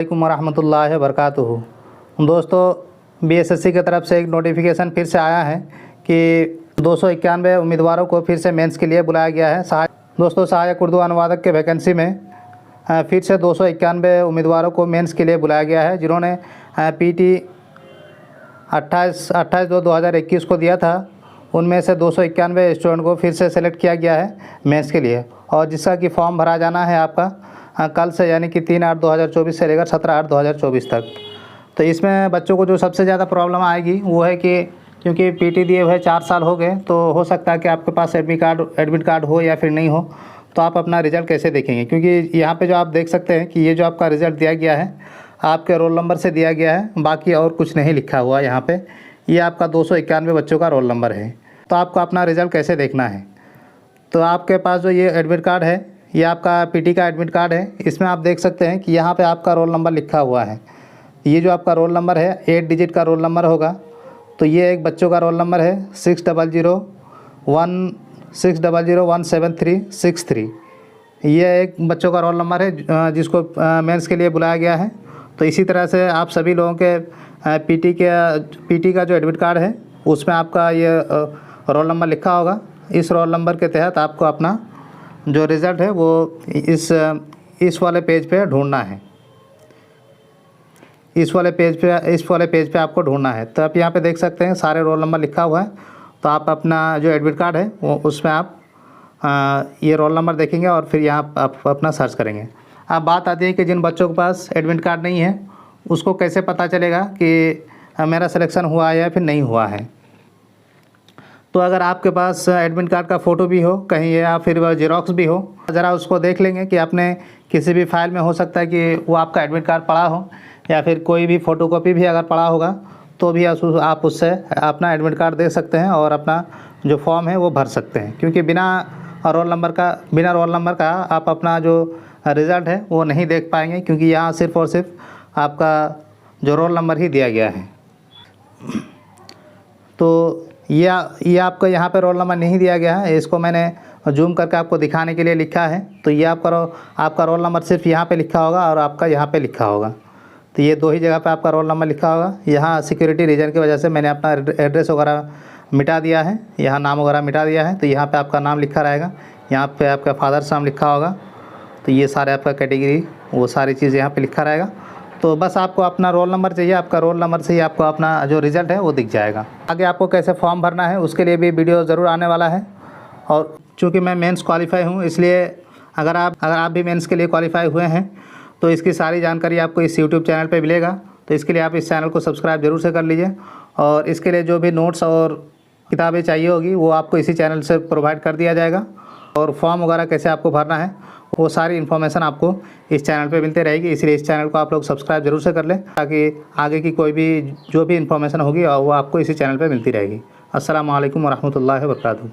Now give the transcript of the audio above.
अस्सलामुअलैकुम वरहमतुल्लाहि वबरकातुहू। दोस्तों, बीएसएससी की तरफ से एक नोटिफिकेशन फिर से आया है कि 291 उम्मीदवारों को फिर से मेंस के लिए बुलाया गया है। सहायक उर्दू अनुवादक के वैकेंसी में फिर से 291 उम्मीदवारों को मेंस के लिए बुलाया गया है, जिन्होंने पीटी 28/2/2021 को दिया था। उनमें से 291 स्टूडेंट को फिर से सेलेक्ट किया गया है मेंस के लिए, और जिसका कि फॉर्म भरा जाना है आपका कल से, यानी कि 3/8/2024 से लेकर 17/8/2024 तक। तो इसमें बच्चों को जो सबसे ज़्यादा प्रॉब्लम आएगी वो है कि क्योंकि पीटी दिए हुए 4 साल हो गए, तो हो सकता है कि आपके पास एडमिट कार्ड हो या फिर नहीं हो, तो आप अपना रिज़ल्ट कैसे देखेंगे। क्योंकि यहाँ पे जो आप देख सकते हैं कि ये जो आपका रिज़ल्ट दिया गया है आपके रोल नंबर से दिया गया है, बाकी और कुछ नहीं लिखा हुआ यहाँ पे। ये आपका 291 बच्चों का रोल नंबर है। तो आपको अपना रिज़ल्ट कैसे देखना है, तो आपके पास जो ये एडमिट कार्ड है, ये आपका पीटी का एडमिट कार्ड है। इसमें आप देख सकते हैं कि यहाँ पे आपका रोल नंबर लिखा हुआ है। ये जो आपका रोल नंबर है 8 डिजिट का रोल नंबर होगा। तो ये एक बच्चों का रोल नंबर है 60016363। ये एक बच्चों का रोल नंबर है जिसको मेंस के लिए बुलाया गया है। तो इसी तरह से आप सभी लोगों के पीटी का जो एडमिट कार्ड है उसमें आपका ये रोल नंबर लिखा होगा। इस रोल नंबर के तहत आपको अपना जो रिज़ल्ट है वो इस वाले पेज पे ढूंढना है। इस वाले पेज पे आपको ढूंढना है। तो आप यहाँ पे देख सकते हैं सारे रोल नंबर लिखा हुआ है। तो आप अपना जो एडमिट कार्ड है वो उसमें आप ये रोल नंबर देखेंगे और फिर यहाँ आप अपना सर्च करेंगे। अब बात आती है कि जिन बच्चों के पास एडमिट कार्ड नहीं है उसको कैसे पता चलेगा कि मेरा सिलेक्शन हुआ है या फिर नहीं हुआ है। तो अगर आपके पास एडमिट कार्ड का फ़ोटो भी हो कहीं या फिर वह ज़ेरॉक्स भी हो, ज़रा उसको देख लेंगे कि आपने किसी भी फाइल में हो सकता है कि वो आपका एडमिट कार्ड पड़ा हो, या फिर कोई भी फ़ोटोकॉपी भी अगर पड़ा होगा तो भी आप उससे अपना एडमिट कार्ड दे सकते हैं और अपना जो फॉर्म है वो भर सकते हैं। क्योंकि बिना रोल नंबर का आप अपना जो रिज़ल्ट है वो नहीं देख पाएंगे, क्योंकि यहाँ सिर्फ़ और सिर्फ आपका जो रोल नंबर ही दिया गया है। तो ये आपको यहाँ पे रोल नंबर नहीं दिया गया है, इसको मैंने जूम करके आपको दिखाने के लिए लिखा है। तो ये आपका रोल नंबर सिर्फ यहाँ पे लिखा होगा और आपका यहाँ पे लिखा होगा। तो ये दो ही जगह पे आपका रोल नंबर लिखा होगा। यहाँ सिक्योरिटी रीजन की वजह से मैंने अपना एड्रेस वगैरह मिटा दिया है, यहाँ नाम वगैरह मिटा दिया है। तो यहाँ पर आपका नाम लिखा रहेगा, यहाँ पर आपका फादर्स नाम लिखा होगा। तो ये सारे आपका कैटेगरी वो सारी चीज़ यहाँ पर लिखा रहेगा। तो बस आपको अपना रोल नंबर चाहिए, आपका रोल नंबर से ही आपको अपना जो रिज़ल्ट है वो दिख जाएगा। आगे आपको कैसे फॉर्म भरना है उसके लिए भी वीडियो ज़रूर आने वाला है। और चूँकि मैं मेंस क्वालिफाई हूँ, इसलिए अगर आप भी मेंस के लिए क्वालिफाई हुए हैं तो इसकी सारी जानकारी आपको इस यूट्यूब चैनल पे मिलेगा। तो इसके लिए आप इस चैनल को सब्सक्राइब ज़रूर से कर लीजिए, और इसके लिए जो भी नोट्स और किताबें चाहिए होगी वो आपको इसी चैनल से प्रोवाइड कर दिया जाएगा। और फॉर्म वगैरह कैसे आपको भरना है वो सारी इन्फॉर्मेशन आपको इस चैनल पे मिलती रहेगी। इसलिए इस चैनल को आप लोग सब्सक्राइब जरूर से कर लें, ताकि आगे की कोई भी जो भी इन्फॉर्मेशन होगी वो आपको इसी चैनल पे मिलती रहेगी। अस्सलामु अलैकुम वरहमतुल्लाहि वबरकातुहू।